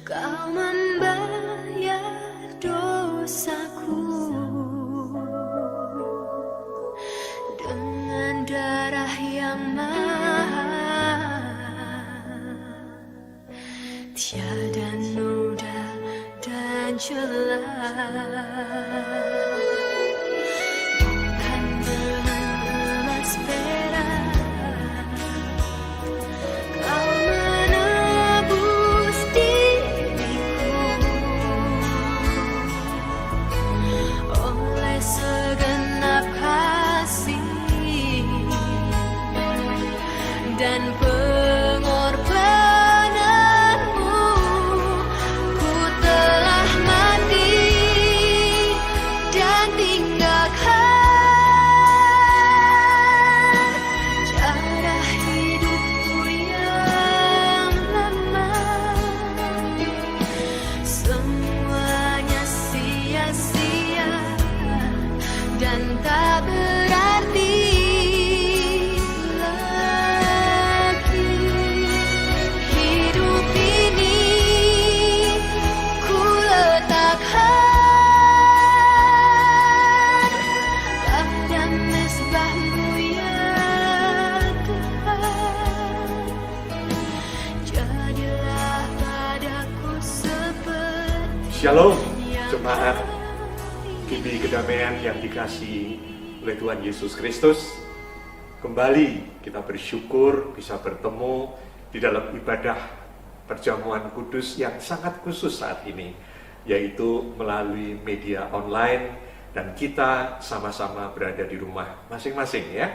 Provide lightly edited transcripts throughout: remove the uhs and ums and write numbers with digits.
Kau membayar dosaku dengan darah yang mahal, tiada noda dan celah. Bukan dengan emas perak, kau menebus diriku oleh segenap kasih dan pengorbananmu. Ku telah mati dan tinggalkan cara hidupku yang lama. Semuanya sia-sia dan tak berarti lagi. Hidup ini ku letakkan pada mezbah-Mu ya Tuhan. Jadilah padaku seperti Shalom, jemaat Gibi Kedamaian yang dikasihi oleh Tuhan Yesus Kristus. Kembali kita bersyukur bisa bertemu di dalam ibadah perjamuan kudus yang sangat khusus saat ini, yaitu melalui media online, dan kita sama-sama berada di rumah masing-masing ya.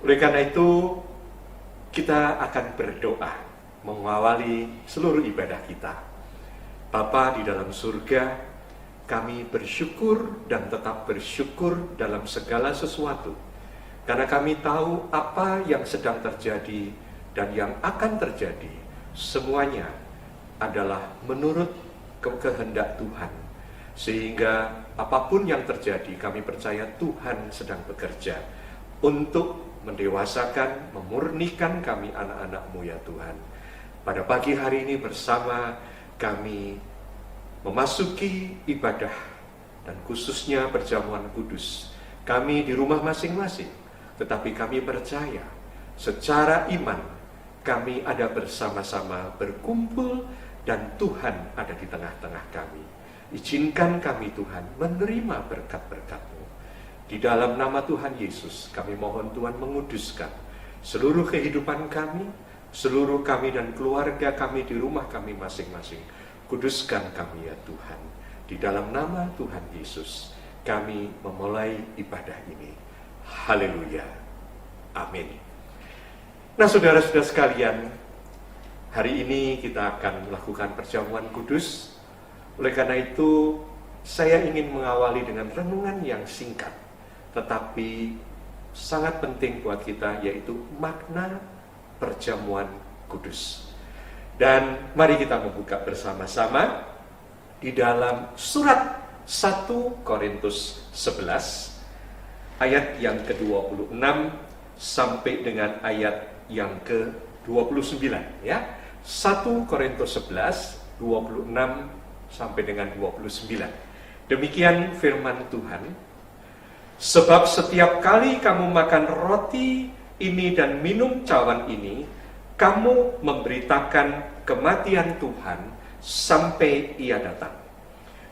Oleh karena itu, kita akan berdoa mengawali seluruh ibadah kita. Bapa di dalam surga, kami bersyukur dan tetap bersyukur dalam segala sesuatu, karena kami tahu apa yang sedang terjadi dan yang akan terjadi, semuanya adalah menurut kehendak Tuhan. Sehingga apapun yang terjadi, kami percaya Tuhan sedang bekerja untuk mendewasakan, memurnikan kami anak-anak-Mu ya Tuhan. Pada pagi hari ini bersama kami memasuki ibadah dan khususnya perjamuan kudus. Kami di rumah masing-masing, tetapi kami percaya secara iman kami ada bersama-sama berkumpul dan Tuhan ada di tengah-tengah kami. Izinkan kami Tuhan menerima berkat-berkat-Mu. Di dalam nama Tuhan Yesus kami mohon Tuhan menguduskan seluruh kehidupan kami, seluruh kami dan keluarga kami di rumah kami masing-masing. Kuduskan kami ya Tuhan. Di dalam nama Tuhan Yesus kami memulai ibadah ini. Haleluya. Amin. Nah, saudara-saudara sekalian, hari ini kita akan melakukan perjamuan kudus. Oleh karena itu, saya ingin mengawali dengan renungan yang singkat, tetapi sangat penting buat kita, yaitu makna perjamuan kudus. Dan mari kita membuka bersama-sama di dalam surat 1 Korintus 11 ayat yang ke-26 sampai dengan ayat yang ke-29 ya. 1 Korintus 11 26 sampai dengan 29. Demikian firman Tuhan. Sebab setiap kali kamu makan roti ini dan minum cawan ini, kamu memberitakan kematian Tuhan sampai Ia datang.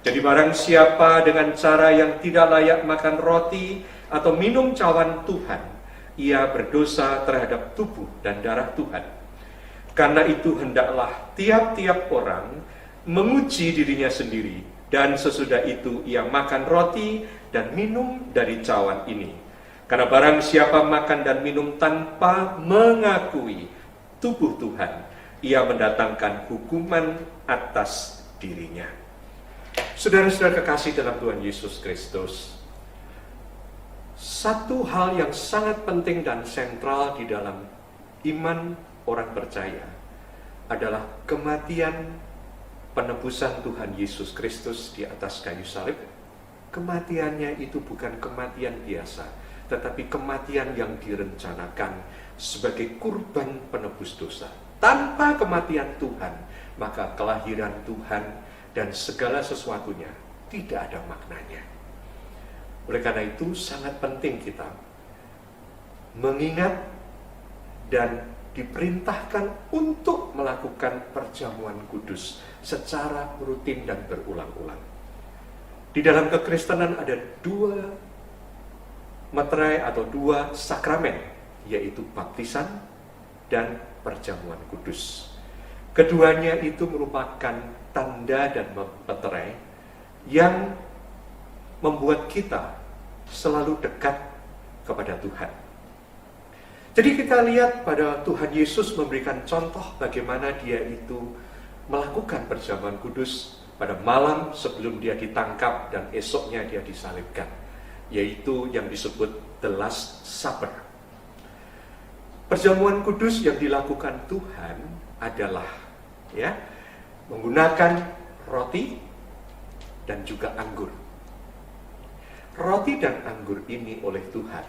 Jadi barang siapa dengan cara yang tidak layak makan roti atau minum cawan Tuhan, ia berdosa terhadap tubuh dan darah Tuhan. Karena itu hendaklah tiap-tiap orang menguji dirinya sendiri, dan sesudah itu ia makan roti dan minum dari cawan ini. Karena barang siapa makan dan minum tanpa mengakui tubuh Tuhan, ia mendatangkan hukuman atas dirinya. Saudara-saudara kekasih dalam Tuhan Yesus Kristus, satu hal yang sangat penting dan sentral di dalam iman orang percaya adalah kematian penebusan Tuhan Yesus Kristus di atas kayu salib. Kematiannya itu bukan kematian biasa, tetapi kematian yang direncanakan sebagai kurban penebus dosa. Tanpa kematian Tuhan, maka kelahiran Tuhan dan segala sesuatunya tidak ada maknanya. Oleh karena itu sangat penting kita mengingat dan diperintahkan untuk melakukan perjamuan kudus secara rutin dan berulang-ulang. Di dalam kekristenan ada dua meterai atau dua sakramen, yaitu baptisan dan perjamuan kudus. Keduanya itu merupakan tanda dan meterai yang membuat kita selalu dekat kepada Tuhan. Jadi kita lihat pada Tuhan Yesus memberikan contoh bagaimana dia itu melakukan perjamuan kudus pada malam sebelum dia ditangkap dan esoknya dia disalibkan, yaitu yang disebut the Last Supper. Perjamuan kudus yang dilakukan Tuhan adalah menggunakan roti dan juga anggur. Roti dan anggur ini oleh Tuhan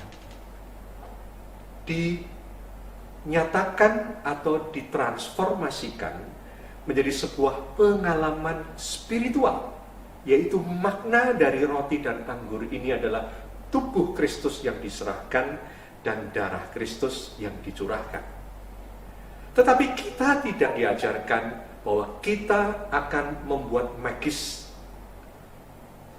dinyatakan atau ditransformasikan menjadi sebuah pengalaman spiritual, yaitu makna dari roti dan anggur ini adalah tubuh Kristus yang diserahkan dan darah Kristus yang dicurahkan. Tetapi kita tidak diajarkan bahwa kita akan membuat magis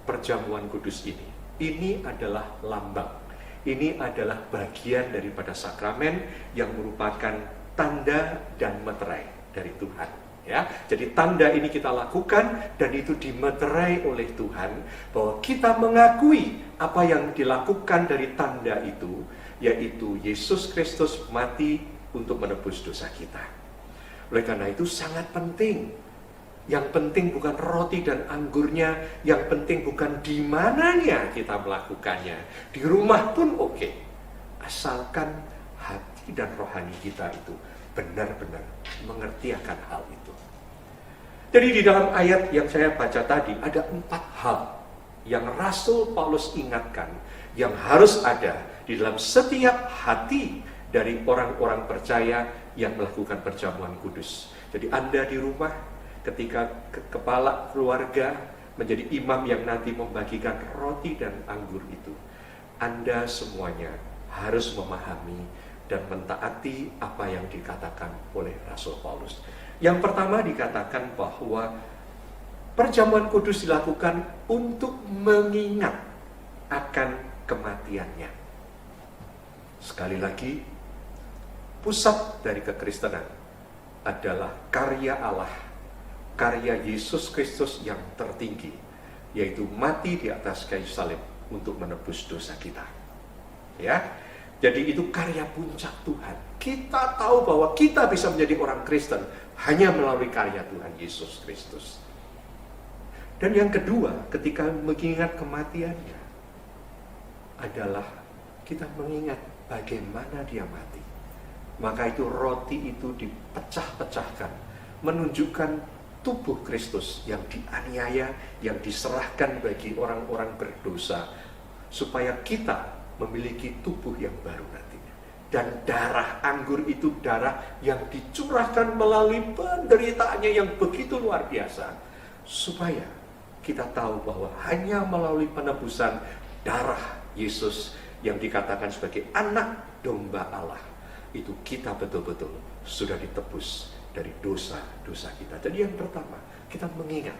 perjamuan kudus ini. Ini adalah lambang. Ini adalah bagian daripada sakramen yang merupakan tanda dan meterai dari Tuhan. Ya, jadi tanda ini kita lakukan dan itu dimeterai oleh Tuhan bahwa kita mengakui apa yang dilakukan dari tanda itu, yaitu Yesus Kristus mati untuk menebus dosa kita. Oleh karena itu sangat penting. Yang penting bukan roti dan anggurnya, yang penting bukan di mananya kita melakukannya. Di rumah pun oke, asalkan hati dan rohani kita itu benar-benar mengerti akan hal itu. Jadi di dalam ayat yang saya baca tadi ada 4 hal yang Rasul Paulus ingatkan yang harus ada di dalam setiap hati dari orang-orang percaya yang melakukan perjamuan kudus. Jadi Anda di rumah, ketika kepala keluarga menjadi imam yang nanti membagikan roti dan anggur itu, Anda semuanya harus memahami dan mentaati apa yang dikatakan oleh Rasul Paulus. Yang pertama dikatakan bahwa perjamuan kudus dilakukan untuk mengingat akan kematiannya. Sekali lagi, pusat dari kekristenan adalah karya Allah, karya Yesus Kristus yang tertinggi, yaitu mati di atas kayu salib untuk menebus dosa kita. Ya, jadi itu karya puncak Tuhan. Kita tahu bahwa kita bisa menjadi orang Kristen hanya melalui karya Tuhan Yesus Kristus. Dan yang kedua, ketika mengingat kematiannya, adalah kita mengingat bagaimana dia mati. Maka itu roti itu dipecah-pecahkan, menunjukkan tubuh Kristus yang dianiaya, yang diserahkan bagi orang-orang berdosa, supaya kita memiliki tubuh yang baru nantinya. Dan darah anggur itu darah yang dicurahkan melalui penderitaannya yang begitu luar biasa, supaya kita tahu bahwa hanya melalui penebusan darah Yesus yang dikatakan sebagai anak domba Allah, itu kita betul-betul sudah ditebus dari dosa-dosa kita. Jadi yang pertama, kita mengingat.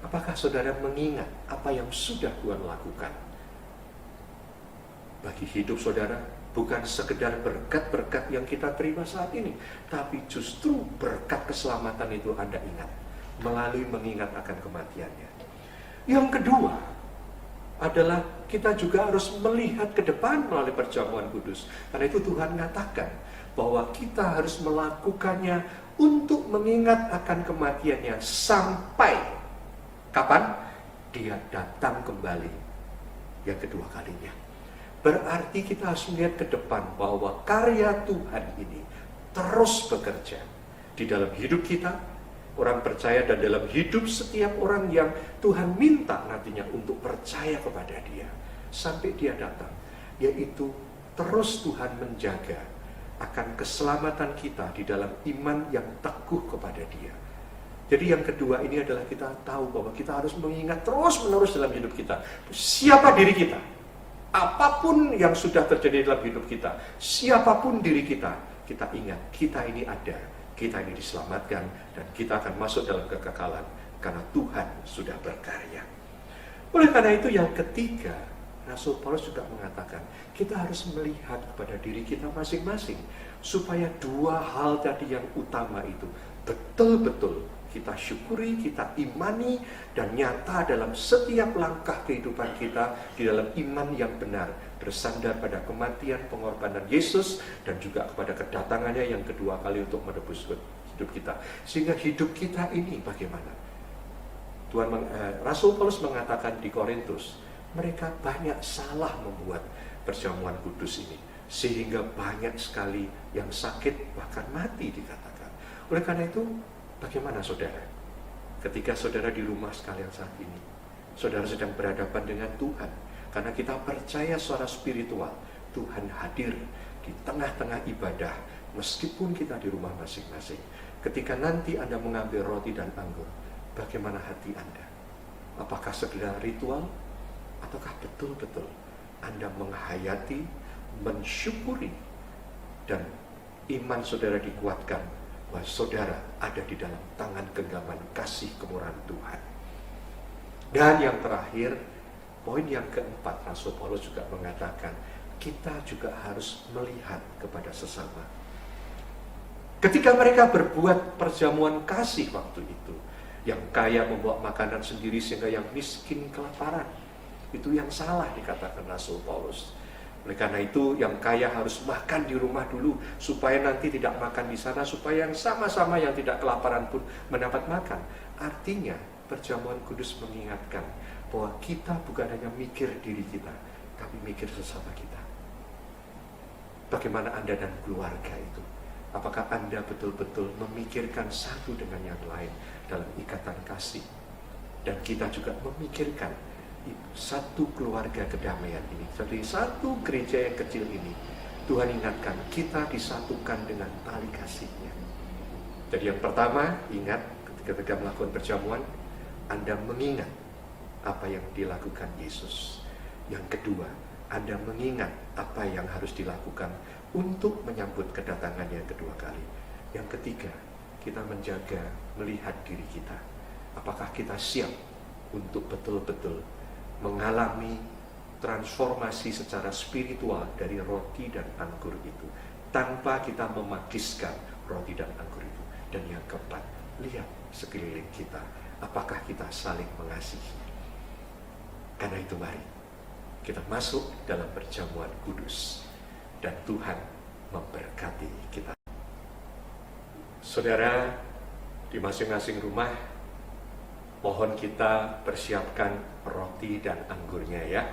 Apakah saudara mengingat apa yang sudah Tuhan lakukan bagi hidup saudara? Bukan sekedar berkat-berkat yang kita terima saat ini, tapi justru berkat keselamatan itu Anda ingat melalui mengingat akan kematiannya. Yang kedua adalah kita juga harus melihat ke depan melalui perjamuan kudus. Karena itu Tuhan mengatakan bahwa kita harus melakukannya untuk mengingat akan kematiannya sampai kapan? Dia datang kembali yang kedua kalinya. Berarti kita harus melihat ke depan bahwa karya Tuhan ini terus bekerja di dalam hidup kita, orang percaya, dan dalam hidup setiap orang yang Tuhan minta nantinya untuk percaya kepada Dia sampai Dia datang, yaitu terus Tuhan menjaga akan keselamatan kita di dalam iman yang teguh kepada Dia. Jadi yang kedua ini adalah kita tahu bahwa kita harus mengingat terus-menerus dalam hidup kita, siapa diri kita. Apapun yang sudah terjadi dalam hidup kita, siapapun diri kita, kita ingat, kita ini ada, kita ini diselamatkan, dan kita akan masuk dalam kekekalan, karena Tuhan sudah berkarya. Oleh karena itu yang ketiga, Rasul Paulus juga mengatakan, kita harus melihat kepada diri kita masing-masing, supaya dua hal tadi yang utama itu betul-betul kita syukuri, kita imani, dan nyata dalam setiap langkah kehidupan kita di dalam iman yang benar, bersandar pada kematian pengorbanan Yesus dan juga kepada kedatangannya yang kedua kali untuk menebus hidup kita. Sehingga hidup kita ini bagaimana? Rasul Paulus mengatakan di Korintus, mereka banyak salah membuat perjamuan kudus ini, sehingga banyak sekali yang sakit bahkan mati dikatakan. Oleh karena itu, bagaimana saudara? Ketika saudara di rumah sekalian saat ini, saudara sedang berhadapan dengan Tuhan, karena kita percaya secara spiritual, Tuhan hadir di tengah-tengah ibadah, meskipun kita di rumah masing-masing. Ketika nanti Anda mengambil roti dan anggur, bagaimana hati Anda? Apakah sekedar ritual? Ataukah betul-betul Anda menghayati, mensyukuri, dan iman saudara dikuatkan bahwa saudara ada di dalam tangan genggaman kasih kemurahan Tuhan. Dan yang terakhir, poin yang keempat, Rasul Paulus juga mengatakan, kita juga harus melihat kepada sesama. Ketika mereka berbuat perjamuan kasih waktu itu, yang kaya membawa makanan sendiri sehingga yang miskin kelaparan, itu yang salah dikatakan Rasul Paulus. Oleh karena itu yang kaya harus makan di rumah dulu, supaya nanti tidak makan di sana, supaya yang sama-sama yang tidak kelaparan pun mendapat makan. Artinya perjamuan kudus mengingatkan bahwa kita bukan hanya mikir diri kita, tapi mikir sesama kita. Bagaimana Anda dan keluarga itu? Apakah Anda betul-betul memikirkan satu dengan yang lain dalam ikatan kasih? Dan kita juga memikirkan satu keluarga kedamaian ini. Jadi satu gereja yang kecil ini, Tuhan ingatkan kita disatukan dengan tali kasih-Nya. Jadi yang pertama, ingat ketika melakukan perjamuan, Anda mengingat apa yang dilakukan Yesus. Yang kedua, Anda mengingat apa yang harus dilakukan untuk menyambut kedatangannya yang kedua kali. Yang ketiga, kita menjaga, melihat diri kita. Apakah kita siap untuk betul-betul mengalami transformasi secara spiritual dari roti dan anggur itu, tanpa kita memakiskan roti dan anggur itu. Dan yang keempat, lihat sekeliling kita, apakah kita saling mengasihi. Karena itu mari kita masuk dalam perjamuan kudus, dan Tuhan memberkati kita. Saudara, di masing-masing rumah, mohon kita persiapkan roti dan anggurnya ya.